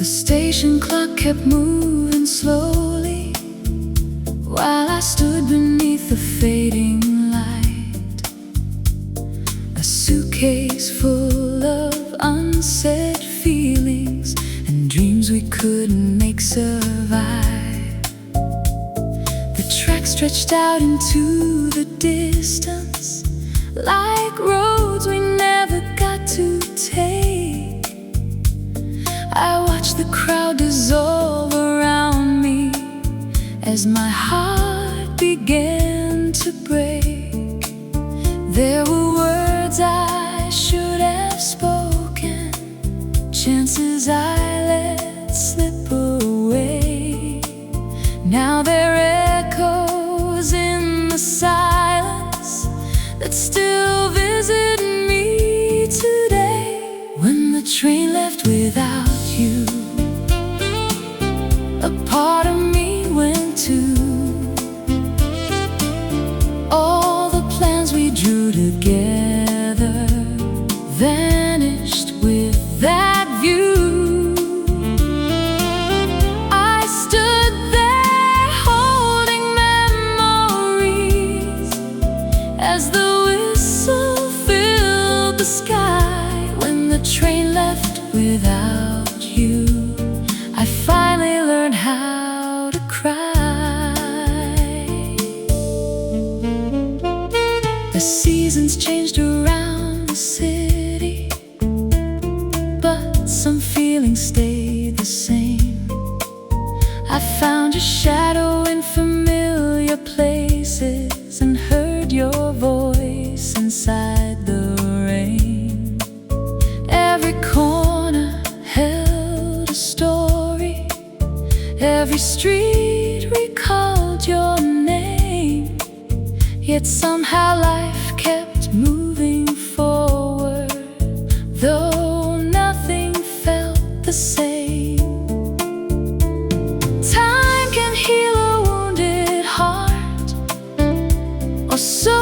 The station clock kept moving slowly while I stood beneath the fading light. A suitcase full of unsaid feelings and dreams we couldn't make survive. The track stretched out into the distance like roads we never got to take. I watched the crowd dissolve around me as my heart began to break. There were words I should have spoken, chances I let slip away. Now they're echoes in the silence that still visit me today. When the train left without you, a part of me went too. All the plans we drew together vanished with that view. I stood there holding memories as the whistle filled the sky. When the train left without you, I finally learned how to cry. The seasons changed around the city, but some feelings stayed the same. I found your shadow in familiar places and heard your voice inside the rain. Every corner held a story, every street recalled your name. Yet somehow life kept moving forward, though nothing felt the same. Time can heal a wounded heart, or so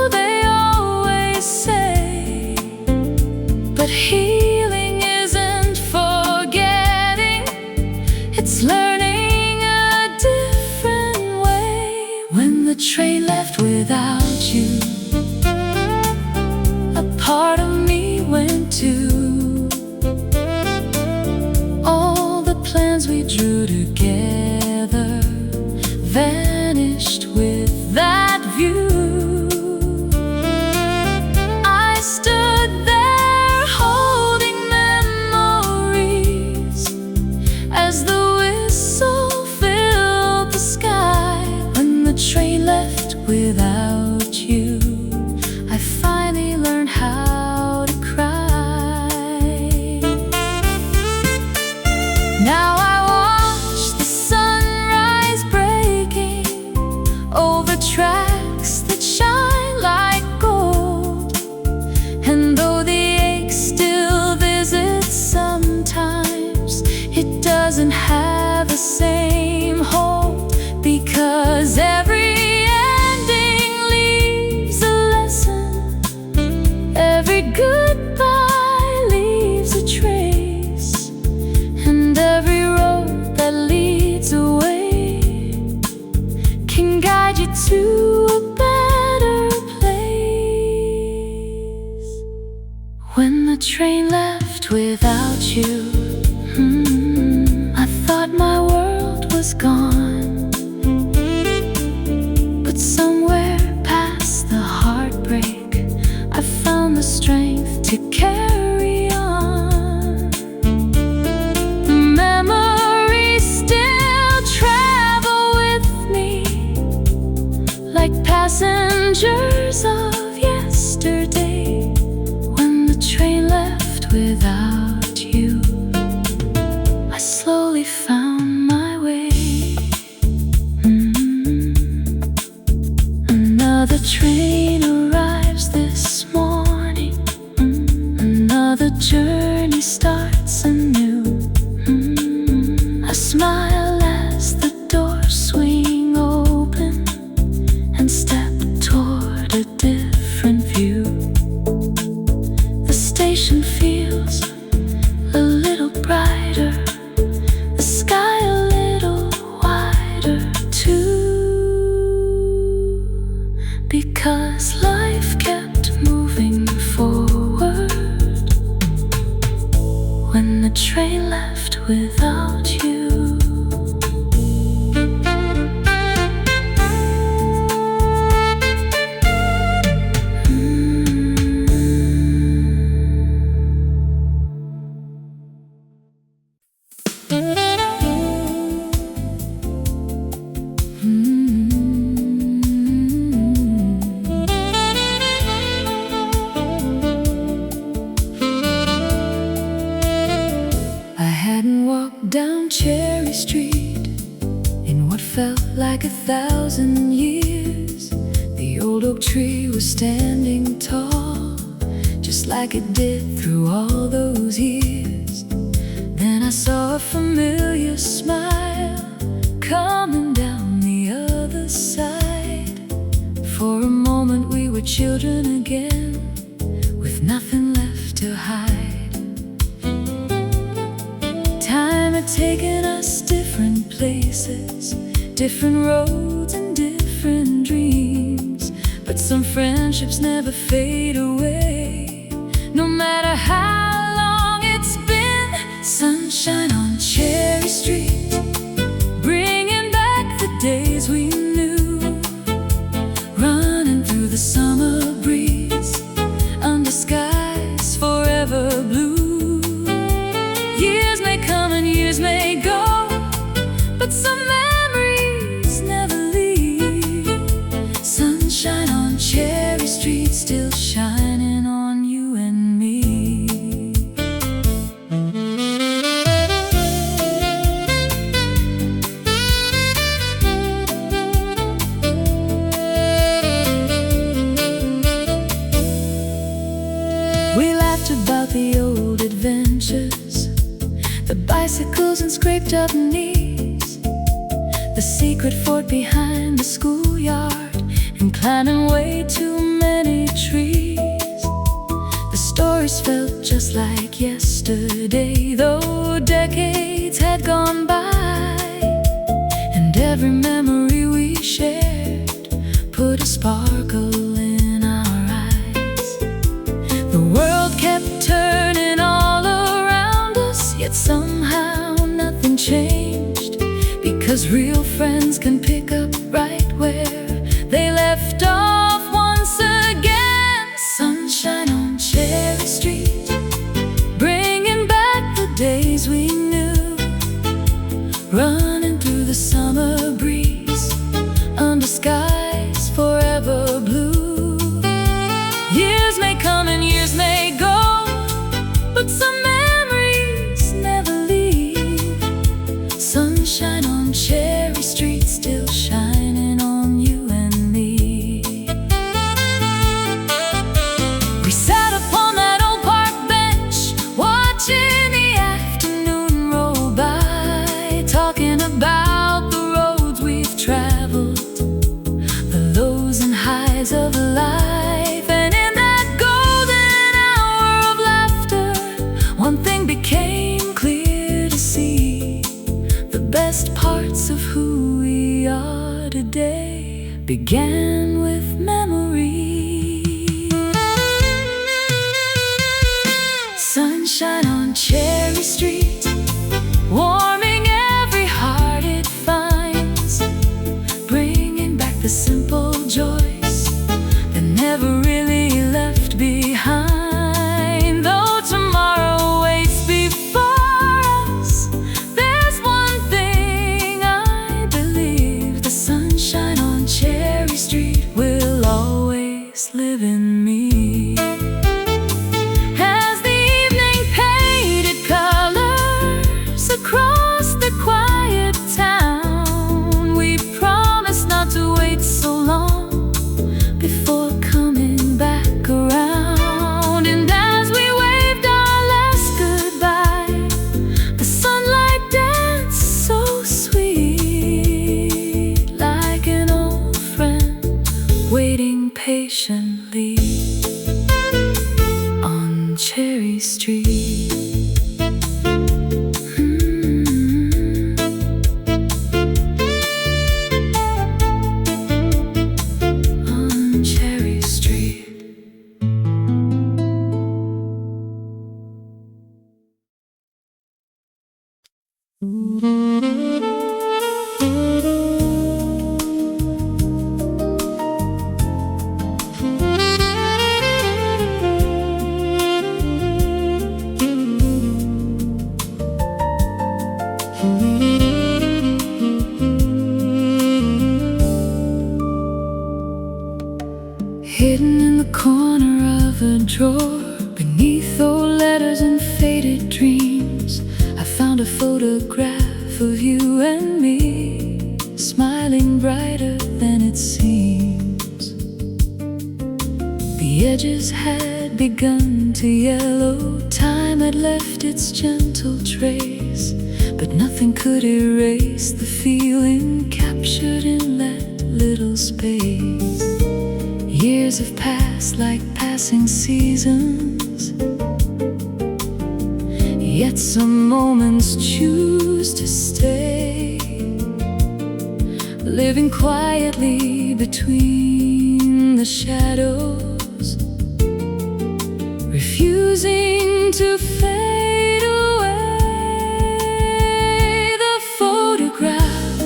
they always say. But healing isn't forgetting, it's learning a different way. When the train left without you, a part of me went too. All the plans we drew together vanished with that view. I stood there holding memories as the whistle filled the sky. When the train left without you, I finally learned how to cry. Now I watch the sunrise breaking over tracks that shine like gold. And though the ache still visits sometimes, it doesn't have the same hold, because every ending leaves a lesson, every goodbye leaves a trace, and every road that leads away can guide you to a better place. When the train left without you, I thought my world was gone. But somewhere past the heartbreak, I found the strength to carry on. Memories still travel with me like passengers of yesterday. When the train left without you, I slowly found my way. Another train arrives this morning, another journey starts anew. I smile as the doors swing open and step toward a different view. The station feels a little brighter like 1,000 years. The old oak tree was standing tall, just like it did through all those years. Then I saw a familiar smile coming down the other side. For a moment we were children again, with nothing left to hide. Time had taken us different places, different roads and different dreams. But some friendships never fade away, no matter how long it's been. Sunshine on Cherry Street, bringing back the days we knew. Running through the summer breeze, under skies forever blue. Years may come and years may go, but some memories never leave. Sunshine on Cherry Street, still shining on you and me. We laughed about the old adventures, the bicycles and scraped up knees, the secret fort behind the schoolyard, and climbing way too many trees. The stories felt just like yesterday, though decades had gone by. And every memory we shared put a sparkle in our eyes. The world kept turning all around us, yet somehow nothing changed. Because real friends can pick up right where they left off once again. Sunshine on Cherry Street, bringing back the days we knew. Running through the summer breeze, under skies forever blue. Years may come and years may go, but some memories never leave. Sunshine on Cherry Street, still shining on you and me. We sat upon that old park bench, watching the afternoon roll by, talking about the roads we've traveled, the lows and highs of life. And in that golden hour of laughter, one thing became clear to see: the best parts of who we are today began with memory. Sunshine on Cherry Street, warming every heart it finds, bringing back the simple joys that never really left behind. Though tomorrow waits before us, there's one thing I believe: the sunshine on Cherry Street will always live in me. As the evening painted colors across the quiet town, we promised not to wait so long before coming back around. And as we waved our last goodbye, the sunlight danced so sweet, like an old friend waiting patiently on Cherry Street. On Cherry Street. Hidden in the corner of a drawer, beneath old letters and faded dreams, I found a photograph of you and me, smiling brighter than it seems. The edges had begun to yellow, time had left its gentle trace, but nothing could erase the feeling captured in that little space. Years have passed like passing seasons, yet some moments choose to stay, living quietly between the shadows, refusing to fade away. The photograph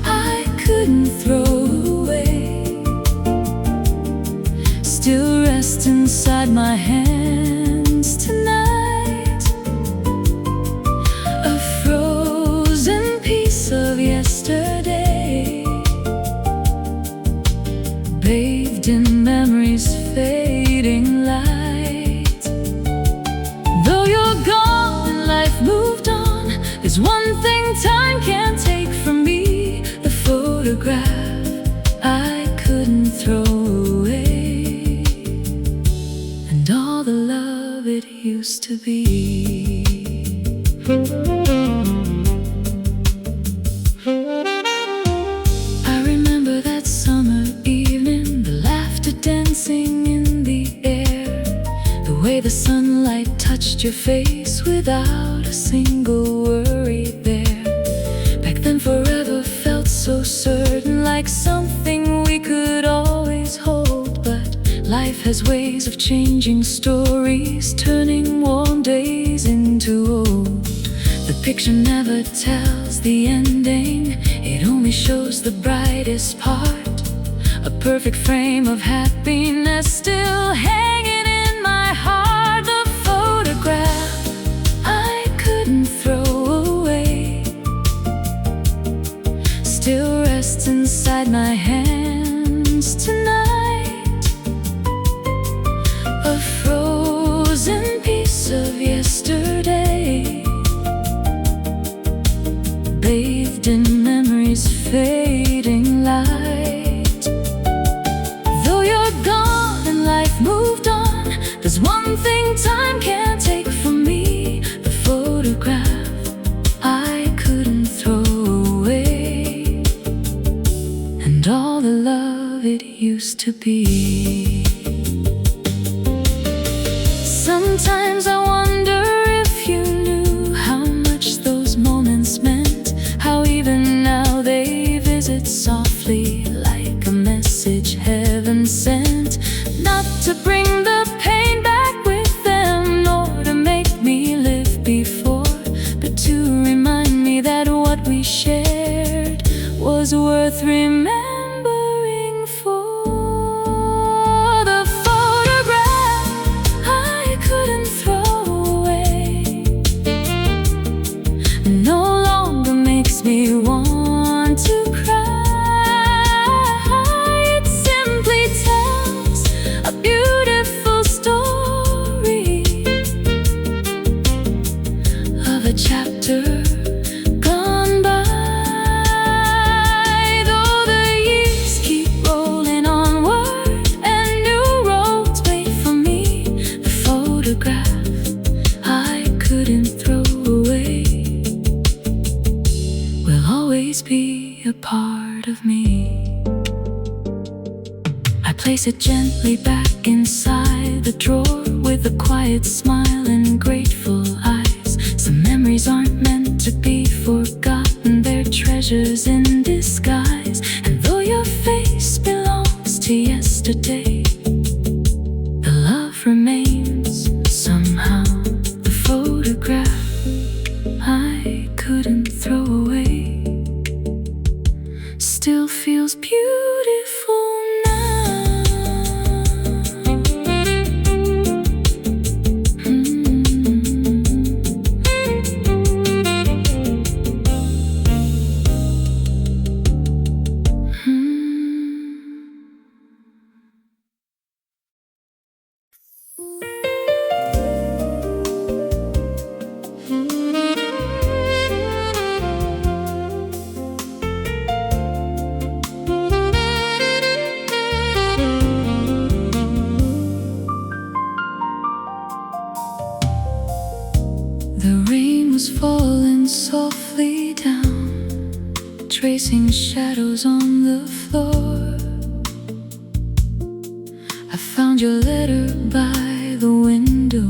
I couldn't throw away still rests inside my hands tonight, a frozen piece of yesterday, bathed in memory's fading light. Though you're gone and life moved on, there's one thing time can't take from me, the photograph I couldn't throw away, and all the love it used to be. I remember that summer evening, the laughter dancing in the air, the way the sunlight touched your face without a single worry there. Back then forever felt so certain, like something we could always hold. But life has ways of changing stories, turning warm days into old. The picture never tells the ending, it only shows the brightest part, a perfect frame of happiness still hanging in my heart. The photograph I couldn't throw away still rests inside my hands tonight, a frozen piece of yesterday, bathed in memory's fading light. Though you're gone and life moved on, there's one thing time can't take from me, the photograph I couldn't throw away, and all the love it used to be. Sometimes I wonder if you knew how much those moments meant, how even now they visit softly like a message heaven sent, not to bring the pain back with them, nor to make me live before, but to remind me that what we shared was worth remembering for. The photograph I couldn't throw away no longer makes me want to cry. It simply tells a beautiful story of a chapter gone by. Though the years keep rolling onward and new roads wait for me, the photograph I couldn't throw away will always be a part of me. I place it gently back inside the drawer with a quiet smile and grateful eyes. Some memories aren't meant to be forgotten, they're treasures in disguise. And though your face belongs to yesterday, the love remains somehow. The photograph I couldn't throw away still feels beautiful now. The rain was falling softly down, tracing shadows on the floor. I found your letter by the window,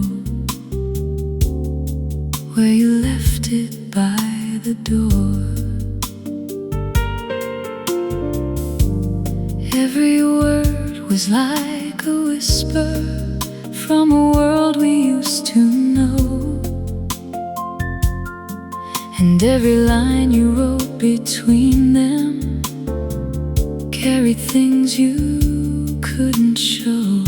where you left it by the door. Every word was like a whisper from a world we used to know, and every line you wrote between them carried things you couldn't show.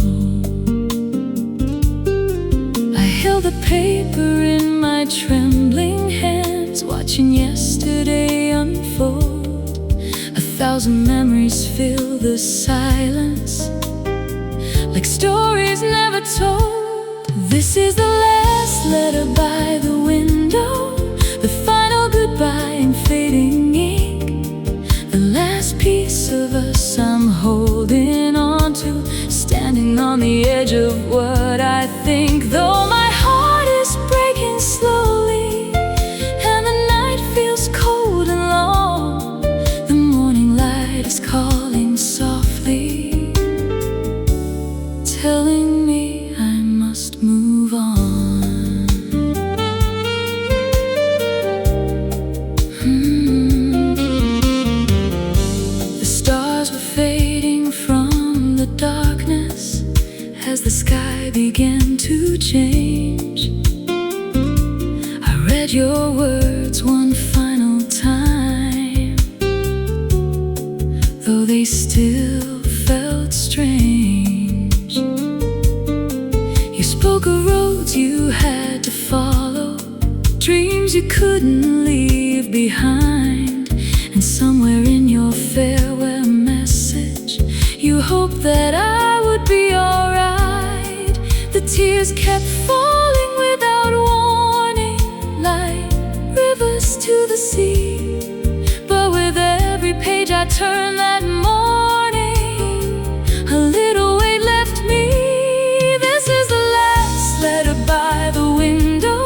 I held the paper in my trembling hands, watching yesterday unfold. 1,000 memories fill the silence, like stories never told. This is the last letter by the window, the final goodbye in fading ink. The last piece of us I'm holding on to, standing on the edge of what I think. Though my heart is breaking slowly, and the night feels cold and long, the morning light is calling softly, telling me I must move on. The stars were fading from the darkness as the sky began to change. I read your words one final time, though they still felt strange. You spoke of roads you had to follow, dreams you couldn't leave behind, and somewhere in your farewell message you hoped that I would be alright. The tears kept falling without warning, like rivers to the sea. But with every page I turned that morning, a little weight left me. This is the last letter by the window,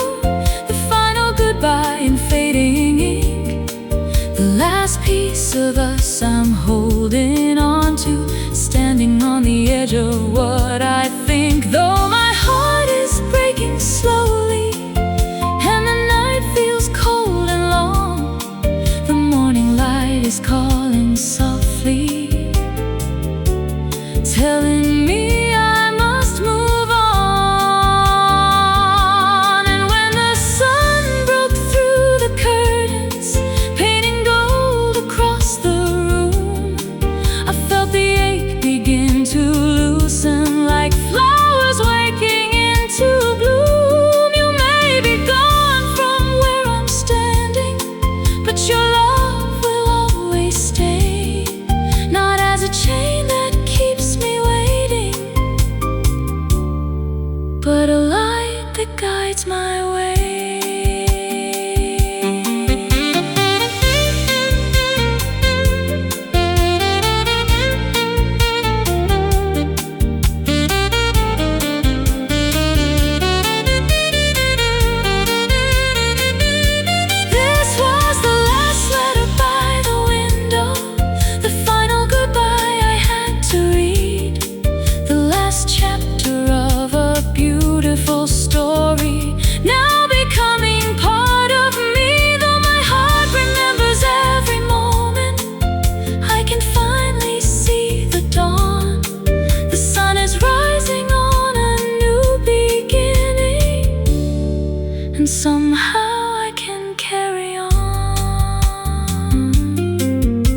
the final goodbye in fading ink. The last piece of us I'm holding on to, standing on the edge of what I think. Though my heart is breaking slowly, and the night feels cold and long, the morning light is calling softly, telling me I must move on. And when the sun broke through the curtains, painting gold across the room, I felt the ache begin to loosen, like flowers waking into bloom. You may be gone from where I'm standing, but your love will always stay, not as a chain that keeps me waiting, but a light that guides my way. This was the last letter by the window, the final goodbye I had to read, the last chapter of a beautiful story, now becoming part of me. Though my heart remembers every moment, I can finally see the dawn. The sun is rising on a new beginning, and somehow I can carry on.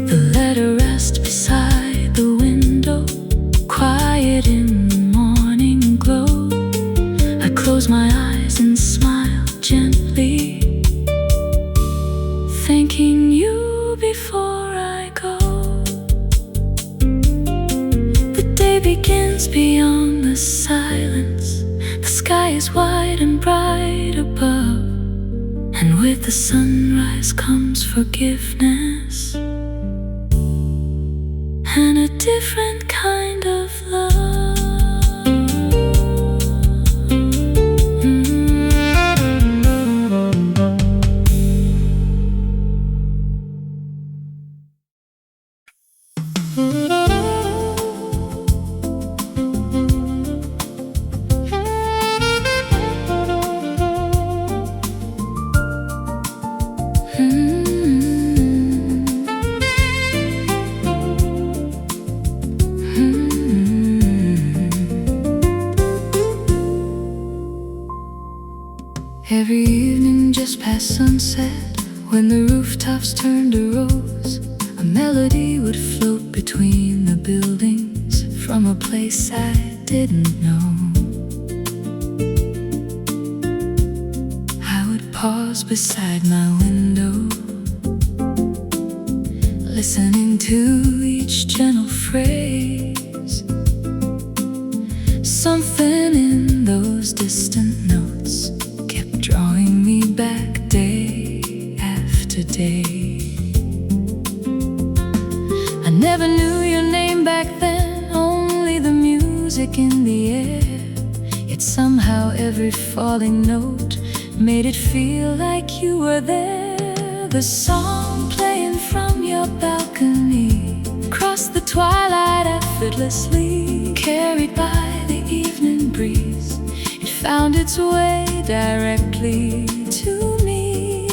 The letter rests beside the window, quiet in the morning glow. I close my eyes and smile gently, thanking you before I go. The day begins beyond the silence, the sky is wide and bright above, and with the sunrise comes forgiveness and a different kind of love. Every evening just past sunset, when the rooftops turned to rose, a melody would float between the buildings from a place I didn't know. I would pause beside my window, listening to each gentle phrase. Something in those distant notes kept drawing me back day after day. I never knew your name back then, only the music in the air. Yet somehow every falling note made it feel like you were there. The song playing from your balcony crossed the twilight effortlessly, carried by the evening breeze. It found its way directly to me.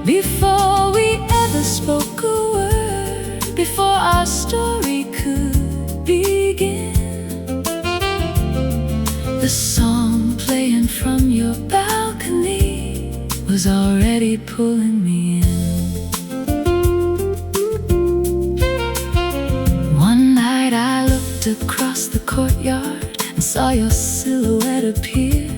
Before we ever spoke a word, before our story could begin, the song playing from your balcony was already pulling me in. One night I looked across the courtyard and saw your silhouette appear.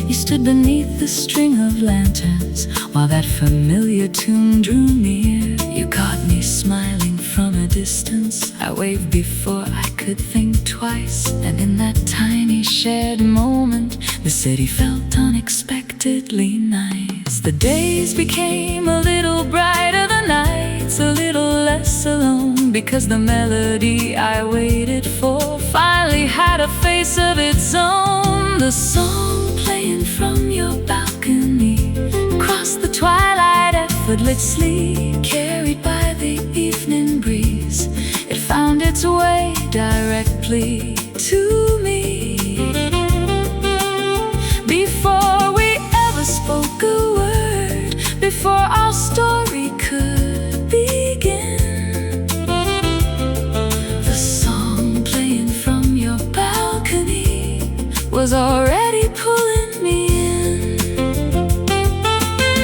You stood beneath the string of lanterns while that familiar tune drew near. You caught me smiling from a distance. I waved before I could think twice, and in that tiny shared moment, the city felt unexpectedly nice. The days became a little brighter, the nights a little less alone, because the melody I waited for finally had a face of its own. The song playing from your balcony crossed the twilight effortlessly, carried by the evening breeze. It found its way directly to me. Before we ever spoke a word, before our story could begin, the song playing from your balcony was already pulling me in.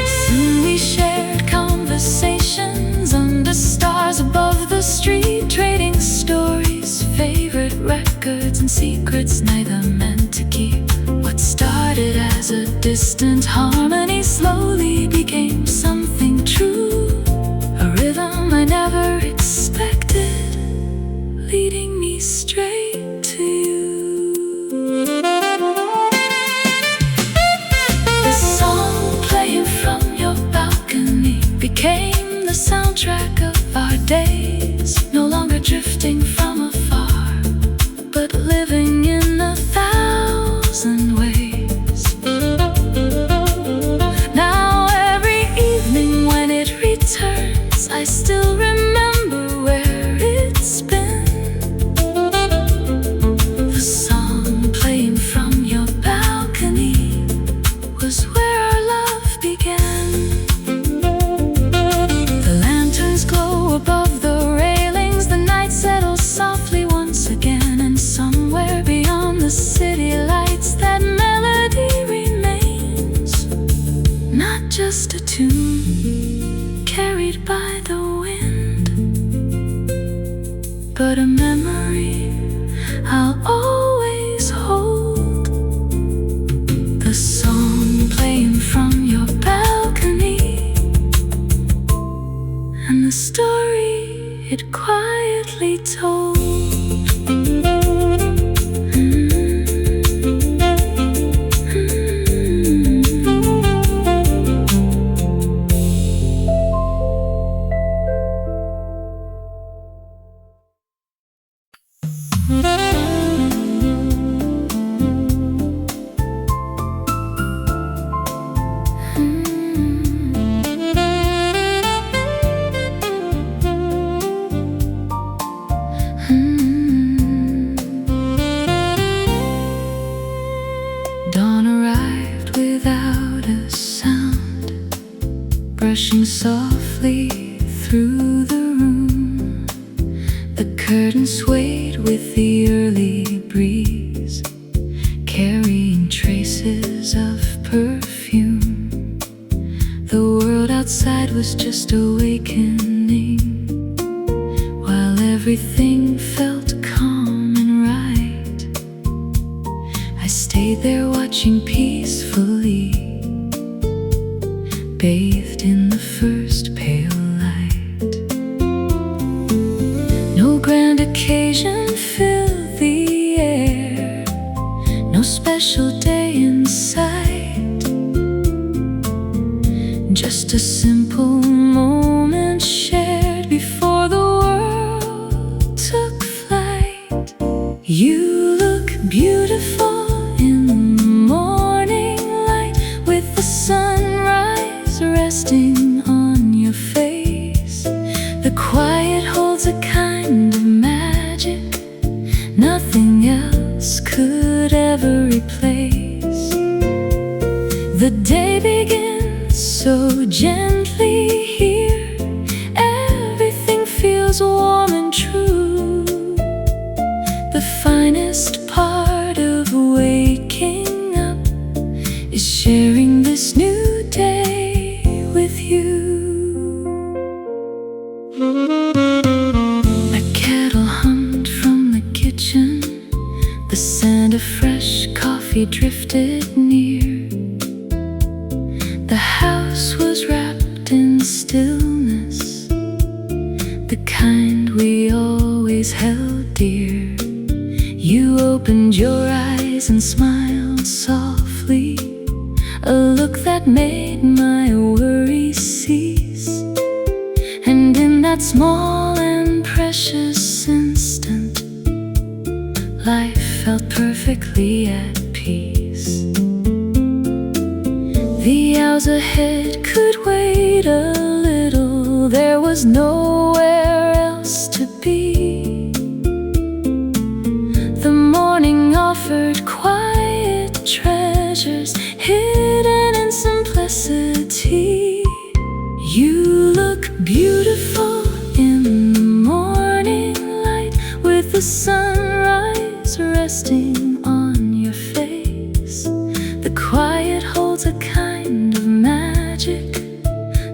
Soon we shared conversations under stars above the street, trading stories, favorite records, and secrets neither meant to keep. What started as a distant harmony slowly became something true, a rhythm I never expected, leading me straight to you. The song playing from your balcony became the soundtrack of our days, no longer drifting from afar, but living in 1,000 ways. Now every evening when it returns, I still remember where it's been. The song playing from your balcony was where our love began. The lanterns glow above the railings, the night settles softly once again, and somewhere beyond the city lights that melody remains. Not just a tune carried by the wind, but a memory I'll always hold. The song playing from your balcony, and the story it quietly told. Dawn arrived without a sound, brushing softly through the room. The curtain swayed with the early breeze, carrying traces of perfume. The world outside was just awakening, while everything felt calm and right. I stayed there watching peacefully, bathed in the first pale light. No grand occasion filled the air, no special day in sight, just a simple moment shared before the world took flight. You look beautiful in the morning light, with the sunrise resting on your face. The quiet holds a kind of magic nothing else could ever replace. The day begins so gently here, everything feels warm and true. The finest part of waking up is sharing this new day with you. A kettle hummed from the kitchen, the scent of fresh coffee drifted near. The house was wrapped in stillness, the kind we always held dear. You opened your eyes and smiled softly, a look that made my worries cease. And in that small and precious instant, life felt perfectly at peace. The hours ahead could wait a little, there was nowhere else to be. The morning offered quiet treasures hidden in simplicity. You look beautiful in the morning light, with the sunrise resting on your face. The quiet holds a kind of magic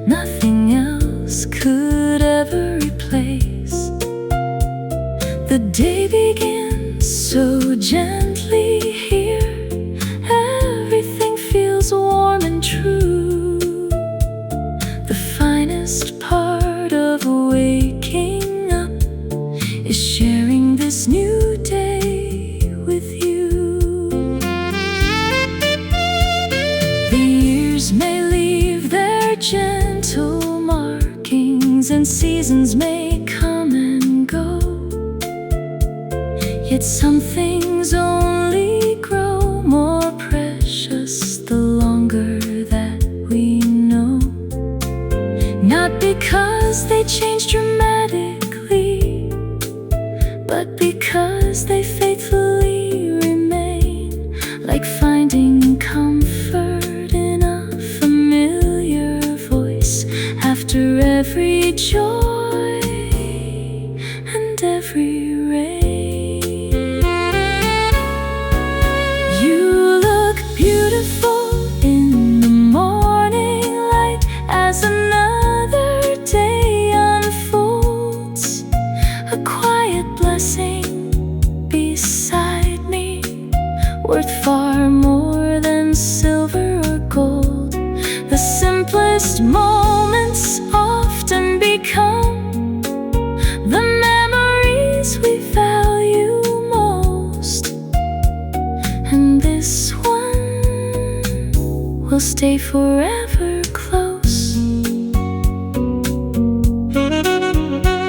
nothing else could ever replace. The day begins so gently here, everything feels warm and true. The finest part of waking up is sharing this new day with you. The years may leave their gentle markings, and seasons may come and go, yet some things only grow more precious the longer that we know. Not because they change dramatically, but because they faithfully remain, like finding comfort in a familiar voice after every joy and every rain. You look beautiful in the morning light as another day unfolds, a quiet blessing beside me, worth far more than silver or gold. The simplest moments often become the memories we value most, and this one will stay forever close.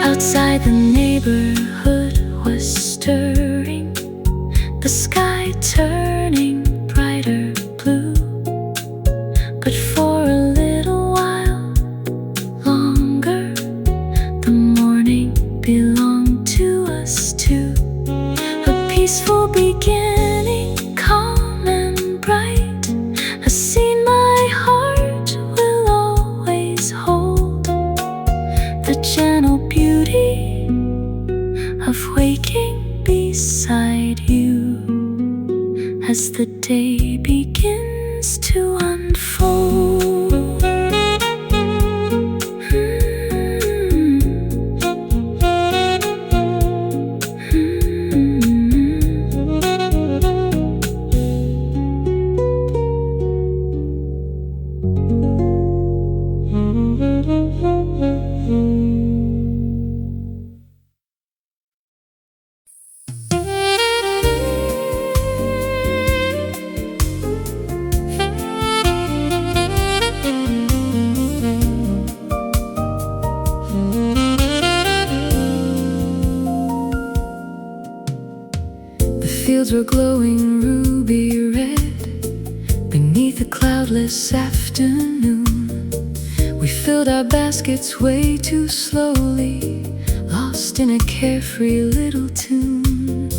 Outside, the neighborhood was stirring, the sky turning brighter blue. But for a little while longer, the morning belonged to us too. A peaceful beginning, calm and bright, a scene my heart will always hold. The gentle beauty of waking beside you, as as the day begins to unfold. Fields were glowing ruby red beneath a cloudless afternoon. We filled our baskets way too slowly, lost in a carefree little tune.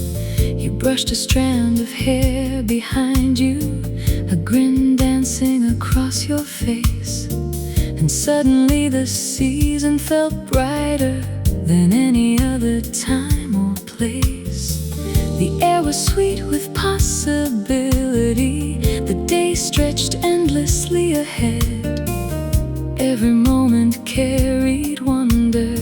You brushed a strand of hair behind you, a grin dancing across your face. And suddenly the season felt brighter than any other time or place. The air was sweet with possibility. The day stretched endlessly ahead. Every moment carried wonder.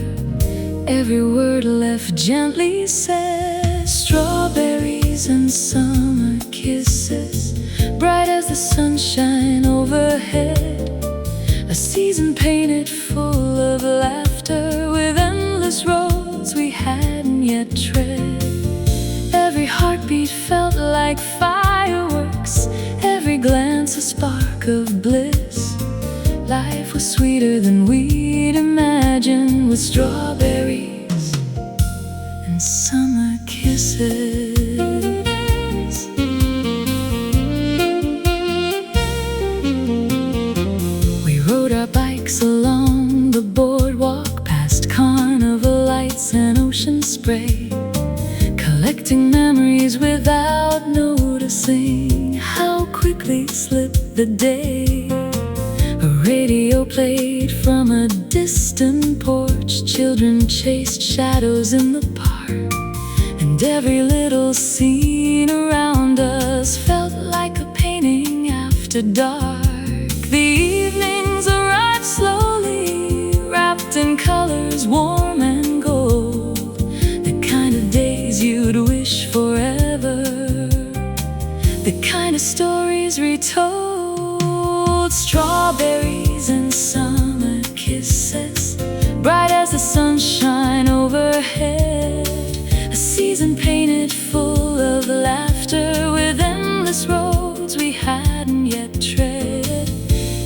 Every word left gently said. Strawberries and summer kisses, bright as the sunshine overhead. A season painted full of laughter, with endless roads we hadn't yet tread. Every heartbeat felt like fireworks, every glance a spark of bliss. Life was sweeter than we'd imagined, with strawberries and summer kisses. We rode our bikes along the boardwalk, past carnival lights and ocean spray, collecting memories without noticing how quickly slipped the day. A radio played from a distant porch. Children chased shadows in the park, and every little scene around us felt like a painting after dark. The evenings arrived slowly, wrapped in colors warm and gold, the kind of days you'd wish forever, the kind of stories retold. Strawberries and summer kisses, bright as the sunshine overhead. A season painted full of laughter, with endless roads we hadn't yet tread.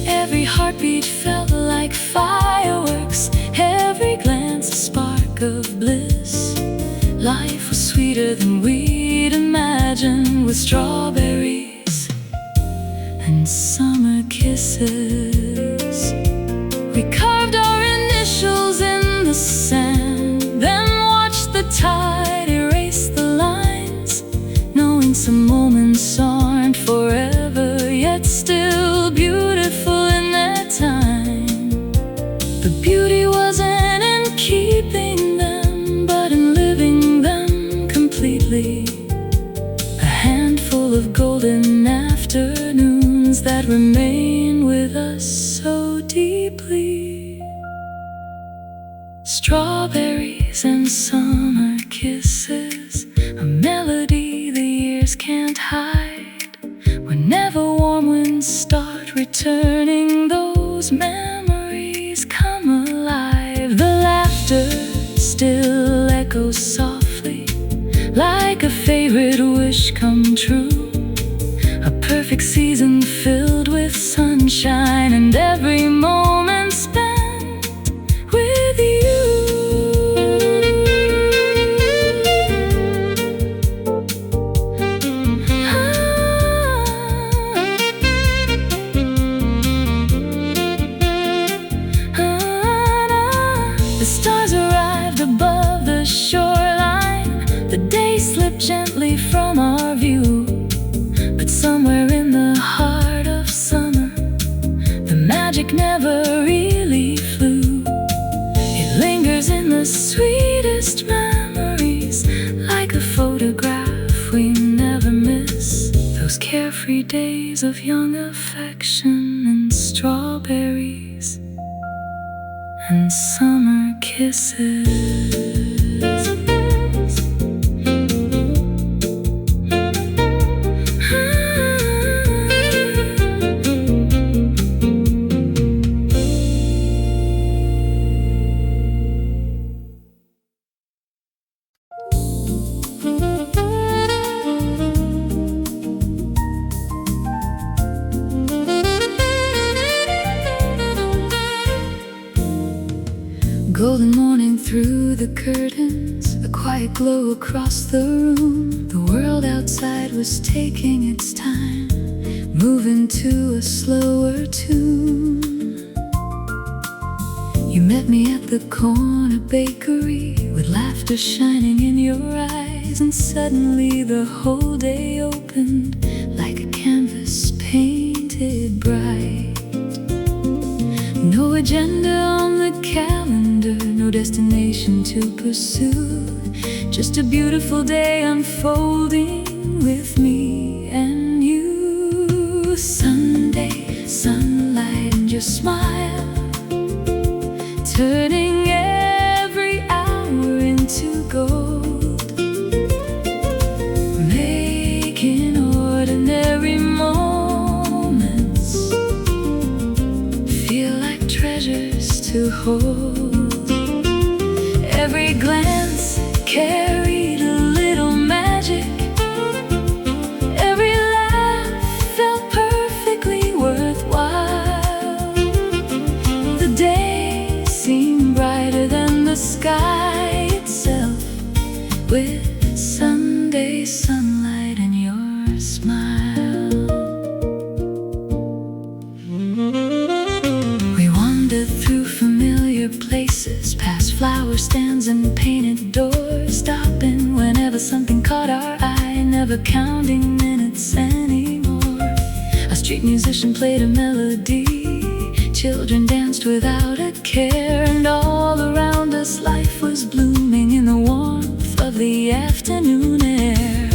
Every heartbeat felt like fireworks, every glance a spark of bliss. Life was sweeter than we'd imagined, with strawberries and summer kisses. We carved our initials in the sand, then watched the tide erase the lines, knowing some moments aren't forever, yet still beautiful in their time. The beauty wasn't in keeping them, but in living them completely. A handful of golden afternoons that remain with us so deeply. Strawberries and summer kisses, a melody the years can't hide. Whenever warm winds start returning, those memories come alive. The laughter still echoes softly, like a favorite wish come true. A perfect season filled with sunshine, and every moment spent with you. The stars arrived above the shoreline. The day slipped gently from our view. Somewhere in the heart of summer, the magic never really flew. It lingers in the sweetest memories, like a photograph we never miss. Those carefree carefree days of young affection and strawberries and summer kisses. Golden morning through the curtains, a quiet glow across the room. The world outside was taking its time, moving to a slower tune. You met me at the corner bakery, with laughter shining in your eyes, and suddenly the whole day opened like a canvas painted bright. No agenda on the calendar, no destination to pursue, just a beautiful day unfolding with me and you. Sunday, sunlight and your smile, turning every hour into gold, making ordinary moments feel like treasures to hold. Every glance carried a little magic, every laugh felt perfectly worthwhile. The day seemed brighter than the sky itself, with Sunday sunlight and your smile. We wandered through familiar places, past flower stands and painted doors, stopping whenever something caught our eye, never counting minutes anymore. A street musician played a melody, children danced without a care, and all around us life was blooming in the warmth of the afternoon air.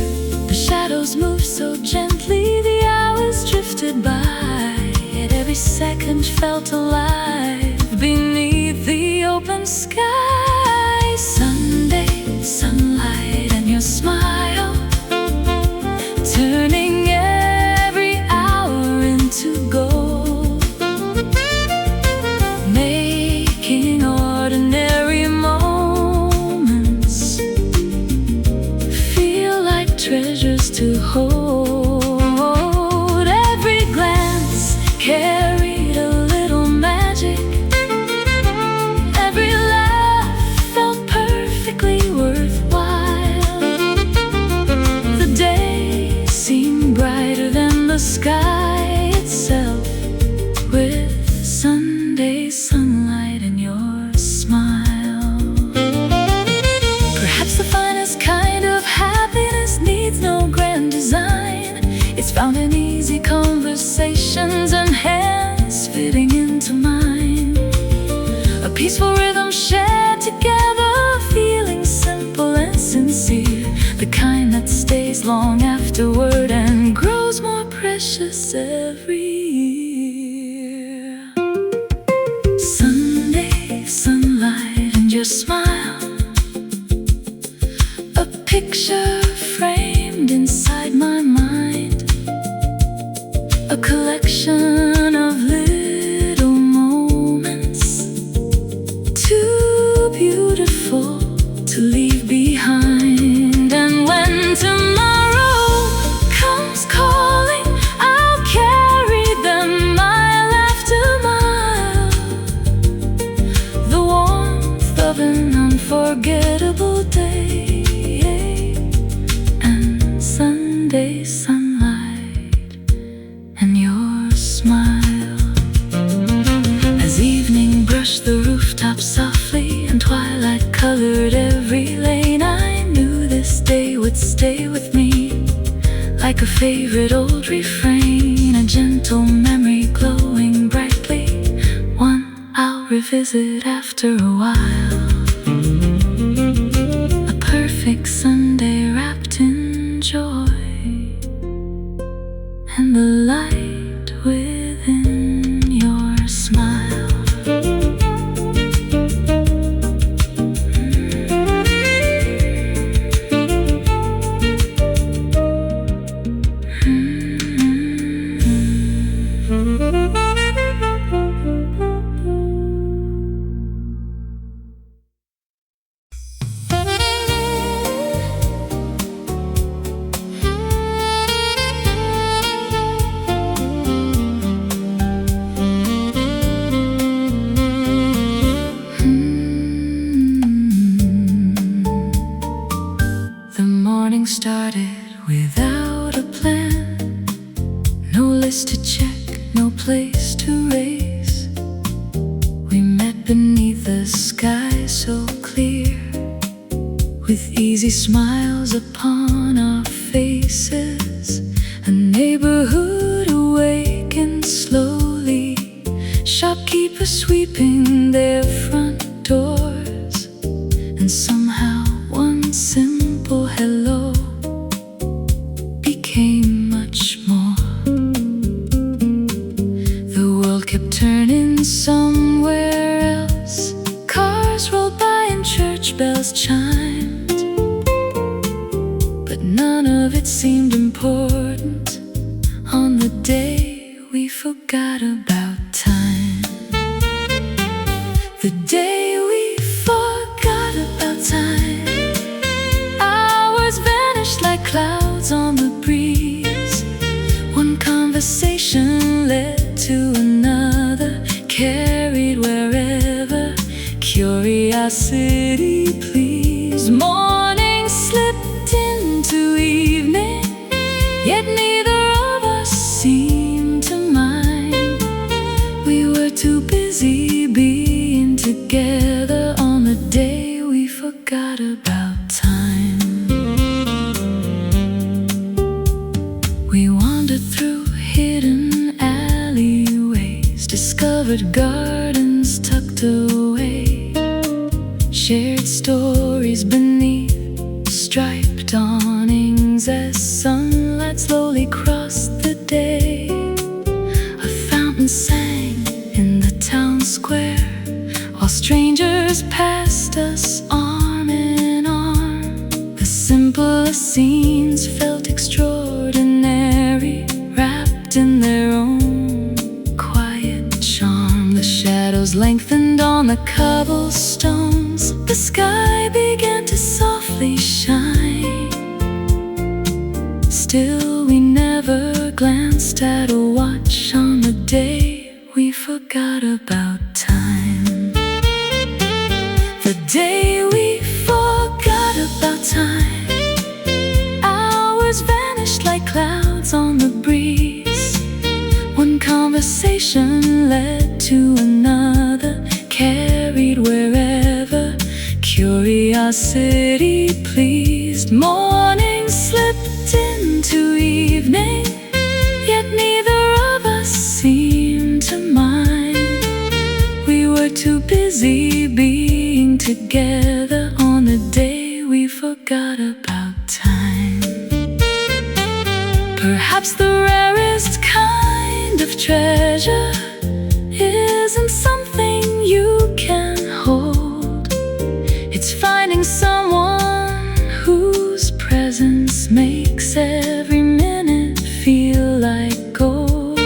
The shadows moved so gently, the hours drifted by, yet every second felt alive beneath the open sky. Sunday, sunlight and your smile, turning every hour into gold, making ordinary moments feel like treasures to hold. Every glance carried a little magic, every laugh felt perfectly worthwhile. The day seemed brighter than the sky itself, with Sunday sunlight and your smile. Perhaps the finest kind of happiness needs no grand design. It's found in easy conversations and hands fitting into mine. A peaceful rhythm shared together, feeling simple and sincere, the kind that stays long afterward and grows more precious every year. Sunday, sunlight and your smile, a picture framed inside my mind, a collection of little moments, too beautiful to leave behind. And when tomorrow comes calling, I'll carry them mile after mile, the warmth of an unforgettable day, and Sunday sunlight and your smile. As evening brushed the rooftop softly and twilight colored every lane, I knew this day would stay with me like a favorite old refrain, a gentle memory glowing brightly, one I'll revisit after a while. A perfect Sunday wrapped in joy. and the light within your smile. Started without a plan, no list to check, no place to race. We met beneath the sky so clear, with easy smiles upon our faces. A neighborhood awakened slowly, shopkeepers sweeping their front doors, and somehow one simple hello became much more. The world kept turning somewhere else. Cars rolled by and church bells chimed, but none of it seemed important on the day we forgot about time. The day we forgot about time. Hours vanished like clouds on the breeze. One conversation led to another, carried wherever curiosity pleased. Morning slipped into evening, yet neither of us seemed to mind. We were too busy being together on the day we forgot about time. We wandered through hidden alleyways, discovered gardens tucked away, shared stories beneath striped awnings as sunlight slowly crossed the day. A fountain sang in the town square, while strangers passed us arm in arm. The simplest scenes felt extraordinary, wrapped in their own quiet charm. The shadows lengthened on the cobblestones, the sky began to softly shine. Still we never glanced at a watch on the day we forgot about time. The day we forgot about time. Hours vanished like clouds on the breeze. One conversation led to another, carried wherever curiosity pleased. Morning slipped into evening, yet neither of us seemed to mind. We were too busy being together on the day we forgot about time. Perhaps the rarest kind of treasure isn't something you can hold. It's finding someone whose presence makes every minute feel like gold.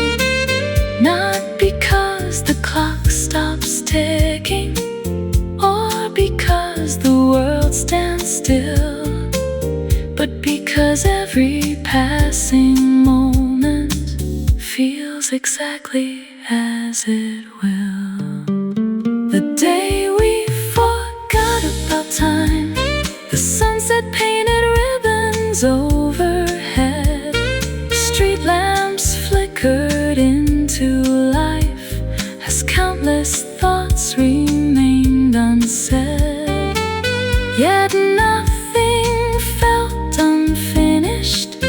Not because the clock stops ticking, or because the world stands still, but because every passing moment feels exactly as it will. The day we forgot about time. The sunset painted ribbons overhead, street lamps flickered into life as countless thoughts remained unsaid. Yet nothing felt unfinished,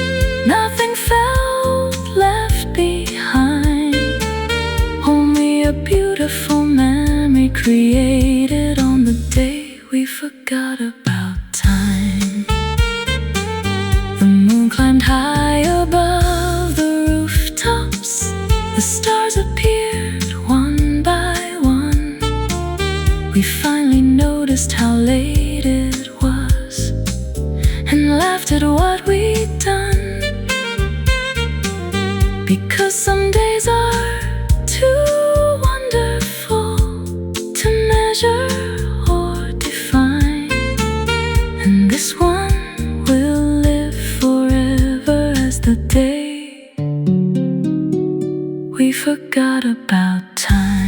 nothing felt left behind. Only a beautiful memory created on the day we forgot about time. The moon climbed high above the roof The stars appeared one by one. We finally noticed how late it was and laughed at what we'd done. Because some days are too wonderful to measure or define, and this one will live forever as the day we forgot about time.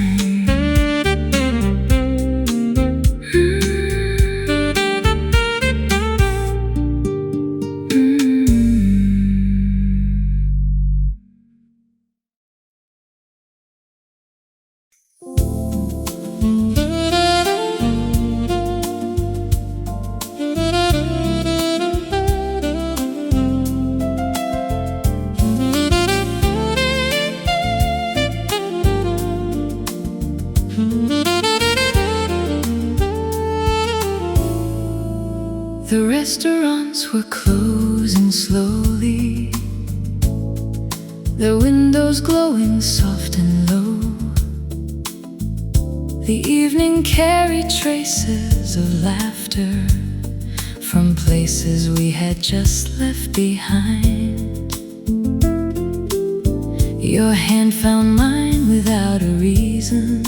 The restaurants were closing slowly, their windows glowing soft and low. The evening carried traces of laughter from places we had just left behind. Your hand found mine without a reason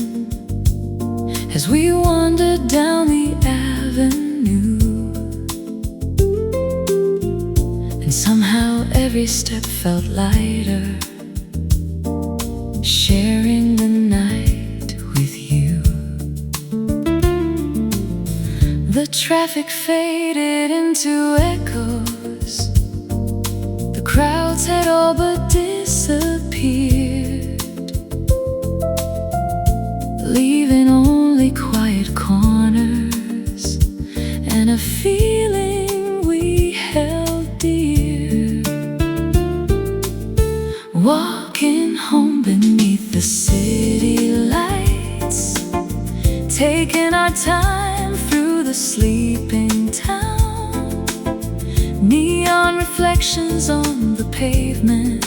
as we wandered down the avenue. Somehow every step felt lighter, sharing the night with you. The traffic faded into echoes, the crowds had all but disappeared, leaving only quiet corners and a feeling we held dear. Walking home beneath the city lights, taking our time through the sleeping town. Neon reflections on the pavement,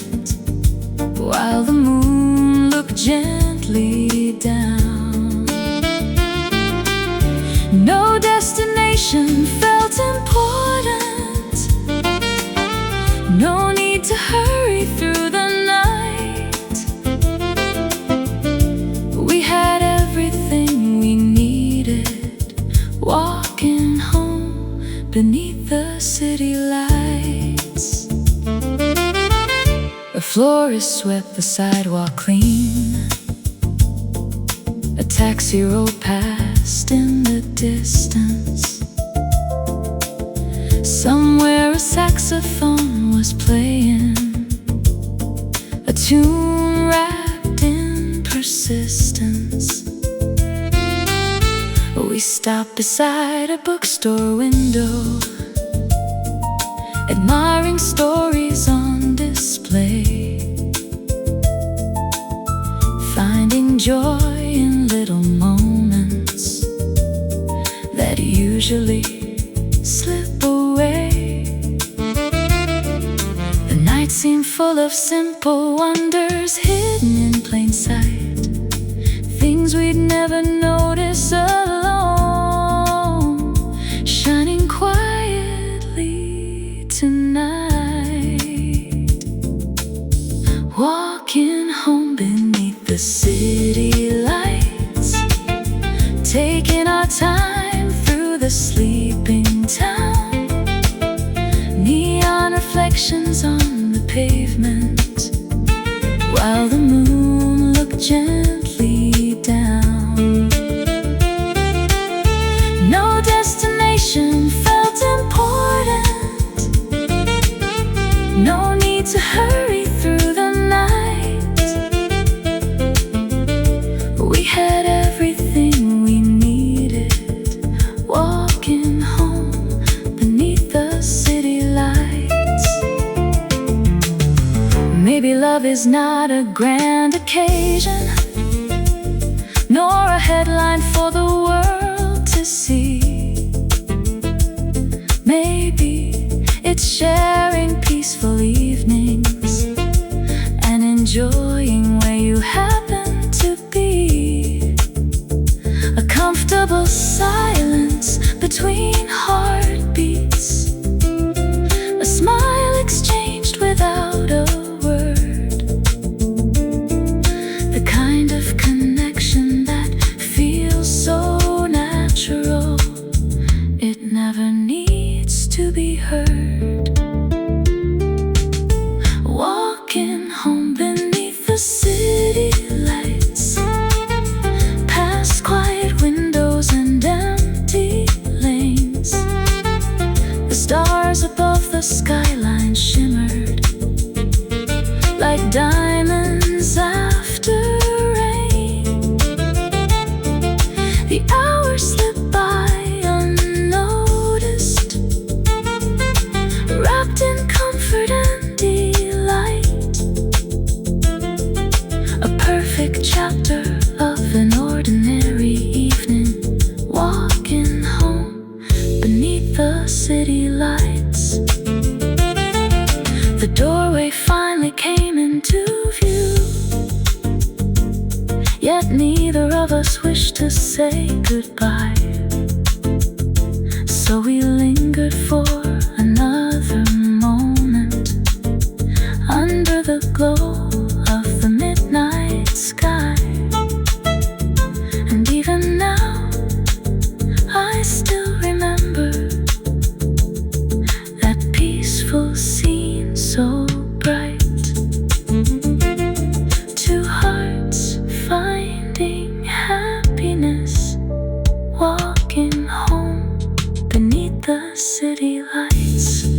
while the moon looked gently down. No destination felt important, no need to hurry through the night. We had everything we needed, walking home beneath the city lights. A florist swept the sidewalk clean, a taxi rolled past in the distance. Somewhere a saxophone was playing, a tune wrapped in persistence. We stopped beside a bookstore window, admiring stories on display, finding joy in little moments that usually slip away. The night seemed full of simple wonders hidden in plain sight, things we'd never notice alone, shining quietly tonight. Walking home beneath the city lights, taking our time through the sleeping town. Neon reflections on the pavement, while the moon looked gently down. No destination felt important, no need to hurry through the night. We had everything we needed, walking home beneath the city lights. Maybe love is not a grand occasion, nor a headline for the world to see. Maybe it's sharing peaceful evenings and enjoying where you you happen to be. A comfortable silence between heartbeats, a smile exchanged without a word, the kind of connection that feels so natural, it never needs to be heard. Walking home beneath the city lights, past quiet windows and empty lanes, the stars above the skyline shimmered like diamonds after rain. The hours slipped by unnoticed, wrapped in comfort and delight, a perfect chapter of an ordinary evening, walking home beneath the city lights. The doorway finally came into view, yet neither of us wished to say goodbye. So we lingered for another moment under the glow of the midnight sky. And even now, I still remember that peaceful scene so bright. Two hearts finding happiness, walking home beneath the city lights.